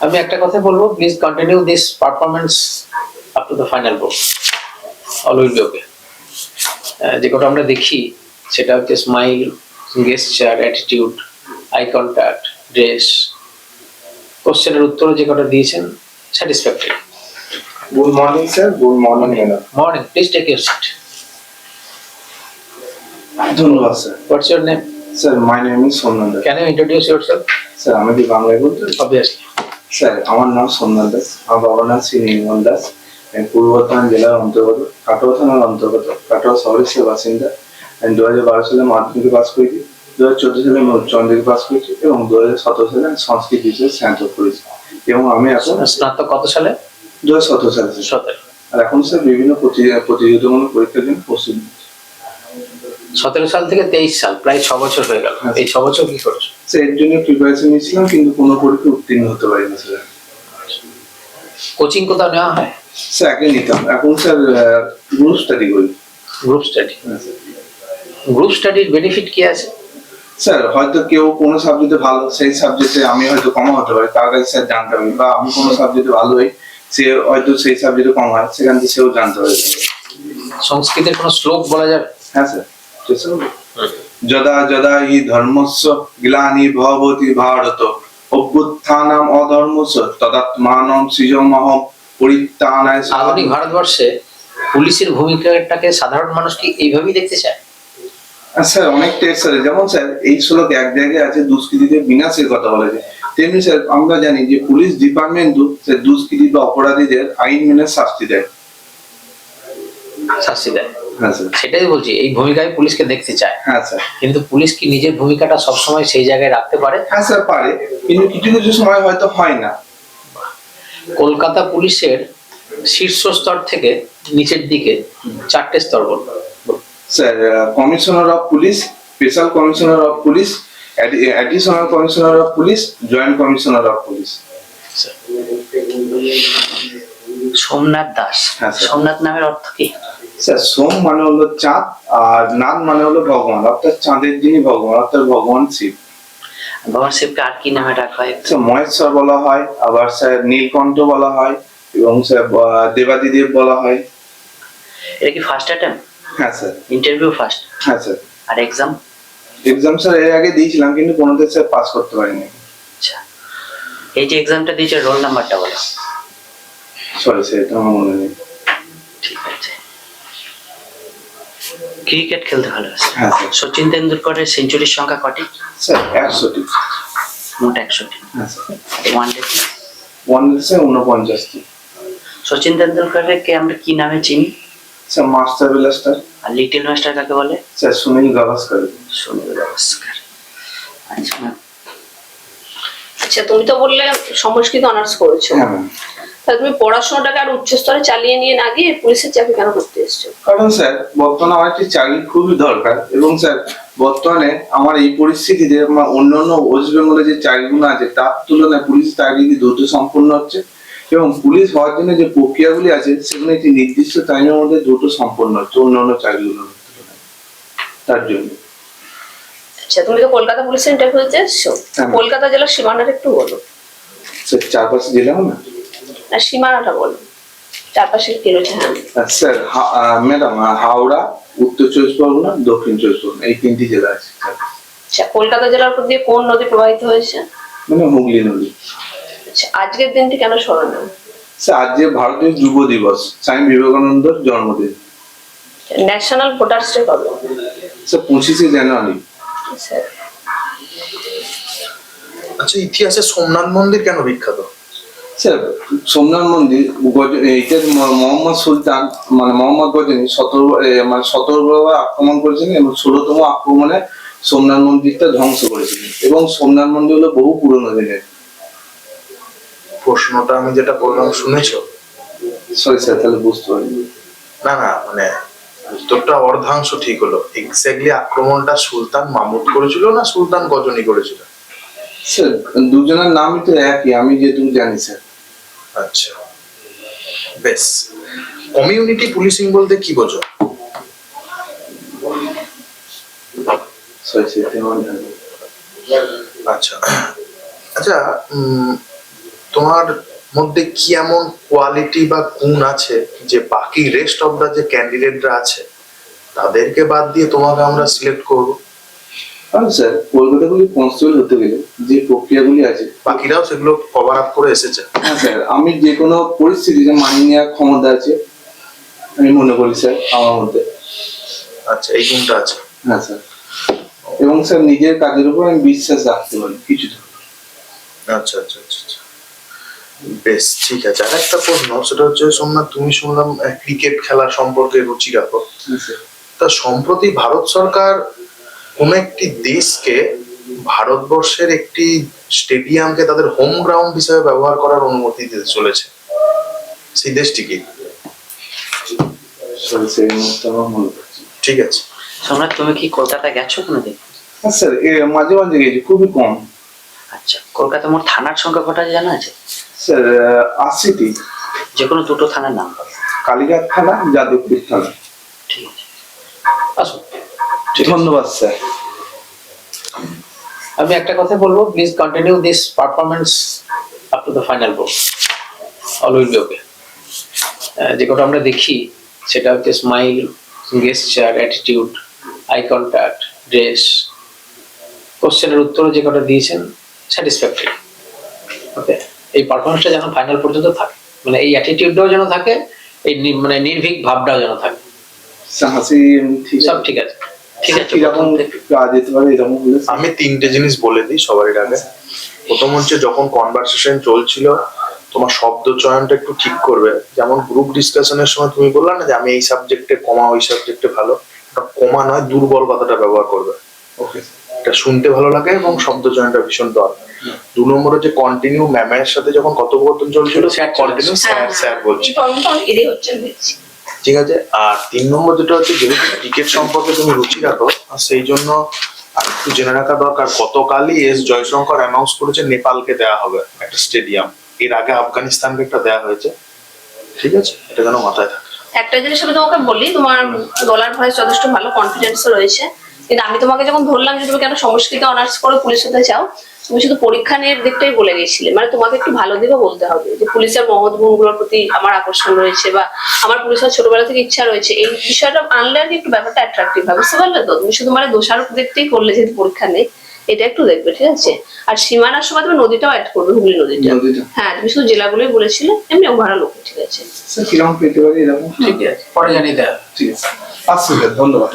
আমি একটা কথা বলবো, please continue this performance up to the final board, all will be okay. যে কটা আমরা দেখি সেটা হচ্ছে smile, gesture, attitude, eye contact, dress, কোশ্চেনের উত্তরও যে কটা দিয়েছেন satisfactory. Good morning, sir. Good morning, madam. Morning, please take your seat. ধন্যবাদ sir. What's your name? Sir, my name is Somnath Das. Can you introduce yourself? Sir, আমি কি বাংলায় বলতে? অবভিয়াসলি। স্যার, আমার নাম সোমনাথ দাস। আমার বাবার নাম শ্রী নির্মল দাস। আমি পূর্ব বর্ধমান জেলার অন্তর্গত, কাটোয়া থানার অন্তর্গত, কাটোয়া শহরের সে বাসিন্দা। আমি 2012 সালে মাধ্যমিকে পাস করেছি, 2014 সালে আমি উচ্চ মাধ্যমিকে পাস করেছি এবং 2017 সালে আমি সংস্কৃত বিষয়ে স্নাতক করেছি। এবং আমি এখন স্নাতক কত সালে? 2017 সালে। 17। আর এখন স্যার বিভিন্ন প্রতিযোগিতামূলক পরীক্ষার জন্য প্রস্তুতি। 17 সাল থেকে 23 সাল, প্রায় 6 বছর হয়ে গেল। এই 6 বছর কি করছো? স্যার, এর জন্য প্রিপারেশন নিয়েছিলাম কিন্তু কোনো পরীক্ষা উত্তীর্ণ হতে পারিনি স্যার। কোচিং কোথাও নেওয়া হয়? স্যার, আগে নিতাম, এখন স্যার গ্রুপ স্টাডি করি। Group study? গ্রুপ স্টাডির বেনিফিট কি আছে? স্যার, হয়তো কেউ কোনো সাবজেক্টে ভালো, সেই সাবজেক্টে আমি হয়তো কম হতে পারি, তার কাছে স্যার জানতে পারি, বা আমি কোনো সাবজেক্টে ভালো হই, সে হয়তো সেই সাবজেক্টে কম হয়, সেখান থেকে সেও জানতে পারে। সংস্কৃতের কোনো শ্লোক বলা যাবে? হ্যাঁ স্যার, চেষ্টা করবো। যদা যদা হি ধর্মস্য গ্লানি ভবতি ভারত অভ্যুত্থানাম অধর্মস্য তদাত্মানম সৃজমহম পরিত্রাণায়। আধুনিক ভারতবর্ষে পুলিশের ভূমিকাটাকে সাধারণ মানুষ কি এইভাবেই দেখতে চায়? স্যার, অনেকটাই স্যার। যেমন স্যার, এই শ্লোক এক জায়গায় আছে দুষ্কৃতীদের বিনাশের কথা বলা যায়, তেমনি স্যার আমরা জানি যে পুলিশ ডিপার্টমেন্টও স্যার দুষ্কৃতী বা অপরাধীদের আইন মেনে শাস্তি দেয়। শাস্তি দেয়? হ্যাঁ স্যার। সেটাই বলছি, এই ভূমিকায় পুলিশকে দেখতে চায়। হ্যাঁ স্যার। কিন্তু পুলিশ কি নিজের ভূমিকাটা সবসময় সেই জায়গায় রাখতে পারে? হ্যাঁ স্যার, পারে, কিন্তু কিছু কিছু সময় হয়তো হয় না। কলকাতা পুলিশের শীর্ষস্তর থেকে নিচের দিকে 4টে স্তর বলবো। Sir, commissioner of police, special commissioner of police, additional commissioner of police, joint commissioner of police. Somnath Das. হ্যাঁ স্যার। সোমনাথ নামের অর্থ কি? স্যার, সোম মানে হলো চাঁদ, আর নাথ মানে হলো ভগবান, অর্থাৎ চাঁদের যিনি ভগবান, অর্থাৎ ভগবান শিব। ভগবান শিবকে আর কি নামে ডাকা হয়? স্যার, মহেশ্বর বলা হয়, আবার স্যার নীলকণ্ঠ বলা হয়, এবং স্যার দেবাদিদেব বলা হয়। এটা কি ফার্স্ট অ্যাটেম্প? হ্যাঁ স্যার। Interview first? হ্যাঁ স্যার। আর এক্সাম? এক্সাম স্যার এর আগে দিয়েছিলাম, কিন্তু কোনোতে স্যার পাস করতে পারিনি। আচ্ছা, এই যে এক্সামটা দিয়েছে রোল নাম্বারটা বলো। সরি স্যার, এটা আমার মনে নেই। ঠিক আছে। ক্রিকেট খেলতে ভালোবাসে? হ্যাঁ স্যার। সচিন তেন্ডুলকরের সেঞ্চুরির সংখ্যা কটি? স্যার, 100টি। মোট 100টি। হ্যাঁ স্যার। ওয়ানডে? ওয়ানডে স্যার 49টি। সচিন তেন্ডুলকরকে আমরা কি নামে চিনি? Sir, master blaster. আর লিটল মাস্টার কাকে বলে? স্যার, সুনীল গাভাস্কার। সুনীল গাভাস্কার। আচ্ছা ম্যাম। আচ্ছা, তুমি তো বললে সংস্কৃত অনার্স করেছো, হ্যাঁ ম্যাম। তাহলে তুমি পড়াশোনাটাকে আর উচ্চ স্তরে চালিয়ে নিয়ে না গিয়ে পুলিশের চাকরি কেন করতে এসছো? কারণ স্যার, বর্তমানে আমার একটি চাকরি খুবই দরকার, এবং স্যার বর্তমানে আমার এই পরিস্থিতিতে আমার অন্যান্য ওয়েস্ট বেঙ্গলে যে চাকরিগুলো আছে তার তুলনায় পুলিশ চাকরি দ্রুত সম্পন্ন হচ্ছে, এবং পুলিশ হওয়ার জন্য যে প্রক্রিয়াগুলি আছে সেগুলো একটি নির্দিষ্ট টাইমের মধ্যে দ্রুত সম্পন্ন হচ্ছে অন্যান্য চাকরিগুলোর তুলনায়, তার জন্য। আচ্ছা, তুমি তো কলকাতা পুলিশের ইন্টারভিউ দিতে এসছো, হ্যাঁ। কলকাতা জেলার সীমানাটা একটু বলো। স্যার, চারপাশে জেলা না? না, সীমানাটা বলো, চারপাশে কি রয়েছে? হ্যাঁ স্যার, ম্যাডাম, হাওড়া, উত্তর 24 পরগনা, দক্ষিণ 24 পরগনা, এই 3টি জেলা আছে। আচ্ছা, কলকাতা জেলার উপর দিয়ে কোন নদী প্রবাহিত হয়েছে? মানে হুগলি নদী। আচ্ছা, আজকের দিনটি কেন স্মরণীয়? স্যার, আজ যে ভারতীয় যুব দিবস, স্বামী বিবেকানন্দর জন্মদিন। ন্যাশনাল ভোটার্স ডে কবে? স্যার, 25শে জানুয়ারি। স্যার, আচ্ছা, ইতিহাসে সোমনাথ মন্দির কেন বিখ্যাত? স্যার, সোমনাথ মন্দির এইটা মোহাম্মদ সুলতান মানে মোহাম্মদ গজনী 17 বার আক্রমণ করেছিলেন, এবং 16তম আক্রমণে সোমনাথ মন্দিরটা ধ্বংস করেছিলেন, এবং সোমনাথ মন্দির হলো বহু পুরনো দিনের। প্রশ্নটা আমি যেটা বললাম শুনেছো? সরি স্যার, তাহলে বুঝতে পারিনি। না না, মানে উত্তরটা অর্ধাংশ ঠিক হলো। এক্স্যাক্টলি আক্রমণটা সুলতান মাহমুদ করেছিল না সুলতান গজনী করেছিল? স্যার, দুজনের নামই তো একই, আমি যেটুকু জানি স্যার। আচ্ছা, বেশ। কমিউনিটি পুলিশিং বলতে কি বোঝো? সরি স্যার, আচ্ছা আচ্ছা, তোমার মধ্যে কি এমন কোয়ালিটি বা গুণ আছে যে বাকি রেস্ট অফ দা যে ক্যান্ডিডেটরা আছে তাদেরকে বাদ দিয়ে তোমাকে আমরা সিলেক্ট করব? আর স্যার কলকাতাগুলি কনস্টেবল হতে গেলে যে প্রক্রিয়াগুলি আছে, বাকিরাও সেগুলো কভার আপ করে এসেছে। হ্যাঁ স্যার, আমি যে কোনো পরিস্থিতিতে মানিয়ে নেওয়ার ক্ষমতা আছে আমি মনে করি স্যার আমার মধ্যে। আচ্ছা, এই গুণটা আছে। হ্যাঁ স্যার, এবং স্যার নিজের কাজের উপর আমি বিশ্বাস রাখতে পারি কিছুটা। আচ্ছা আচ্ছা আচ্ছা আচ্ছা, বেশ ঠিক আছে। আর একটা প্রশ্ন, সেটা হচ্ছে সোমনাথ, তুমি শুনলাম ক্রিকেট খেলা সম্পর্কে রুচি রাখো। হ্যাঁ স্যার। তা সম্প্রতি ভারত সরকার কোন একটি দেশকে ভারতবর্ষের একটি স্টেডিয়ামকে তাদের হোম গ্রাউন্ড হিসেবে ব্যবহার করার অনুমতি দিতে চলেছে, সেই দেশটি কি? স্যার সেই মুহূর্তে আমার মনে পড়ছে না। ঠিক আছে। সোমনাথ, তুমি কি কলকাতা গেছো কোনোদিন? হ্যাঁ স্যার, মাঝে মাঝে গেছি, খুবই কম। আচ্ছা, কলকাতা মোট থানার সংখ্যা কটা জানা আছে? স্যার 80টি। যে কোনো দুটো থানার নাম বলো। কালীঘাট থানা, যাদবপুর থানা। ঠিক আছে। আসুন। ধন্যবাদ স্যার। আমি একটা কথা বলবো, please continue this performance up to the final board, all will be okay. যে কটা আমরা দেখি সেটা হচ্ছে smile, gesture, attitude, eye contact, dress, কোশ্চেনের উত্তরও যে কটা দিয়েছেন স্যাটিসফ্যাক্টরি। ওকে, এই পারফরমেন্সটা যেন ফাইনাল পর্যন্ত থাকে, মানে এই অ্যাটিটিউডটাও যেন থাকে, এই মানে নির্ভীক ভাবটাও যেন থাকে। স্যার হাসি ঠিক সব ঠিক আছে, ঠিক আছে। কিরকম কাজ যেতে পারে এরকম হলে স্যার? আমি তিনটে জিনিস বলে দিই সবার আগে। প্রথম হচ্ছে, যখন কনভারসেশন চলছিল তোমার শব্দ চয়নটা একটু ঠিক করবে। যেমন গ্রুপ ডিসকাশনের সময় তুমি বললা না যে আমি এই সাবজেক্টে কমা, ওই সাবজেক্টে ভালো, ওটা কমা নয়, দুর্বল কথাটা ব্যবহার করবে। ওকে এটা শুনতে ভালো লাগে এবং শব্দ চয়নটা ভীষণ দরকার। 2 নম্বর হচ্ছে কন্টিনিউ ম্যামের সাথে যখন কথোপকথন চলছিল কন্টিনিউ স্যার স্যার বলছি, এটাই হচ্ছে আমি দেখছি। ঠিক আছে। আর 3 নম্বর যেটা হচ্ছে, যেহেতু ক্রিকেট সম্পর্কে তুমি রুচি রাখো, আর সেই জন্য আর একটু জেনে রাখা দরকার, গতকালই এস জয়শঙ্কর অ্যানাউন্স করেছে নেপালকে দেওয়া হবে একটা স্টেডিয়াম। এর আগে আফগানিস্তানকে একটা দেওয়া হয়েছে, ঠিক আছে, এটা যেন মাথায় থাকে। একটা জিনিস আমি তোমাকে বলি, তোমার গলার ভয়েস যথেষ্ট ভালো, কনফিডেন্সও রয়েছে, কিন্তু আমি তোমাকে যখন ধরলাম যে তুমি কেন সংস্কৃত অনার্স করে পুলিশ হতে চাও, তুমি শুধু পরীক্ষা নিয়ে দিকটাই বলে গেছিলে। মানে তোমাকে একটু ভালো দিকও বলতে হবে, যে পুলিশের মহৎ গুণগুলোর প্রতি আমার আকর্ষণ রয়েছে, বা আমার পুলিশের ছোটবেলা থেকে ইচ্ছা রয়েছে, এই বিষয়টা আনলে আর কি একটু ব্যাপারটা অ্যাট্রাকটিভ হবে, বুঝতে পারলে তো? তুমি শুধু মানে দোষারোপ দেখতেই করলে, যেহেতু পরীক্ষা নেই, এটা একটু দেখবে, ঠিক আছে? আর সীমানার সময় তুমি নদীটাও অ্যাড করবে, হুগলি নদীটা। হ্যাঁ, তুমি শুধু জেলাগুলোই বলেছিলে, এমনি ওভারঅল ওকে, ঠিক আছে? স্যার কিরকম পেতে পারি এরকম? ঠিক আছে, পরে জানিয়ে দেওয়া। ঠিক আছে, আসছি স্যার, ধন্যবাদ।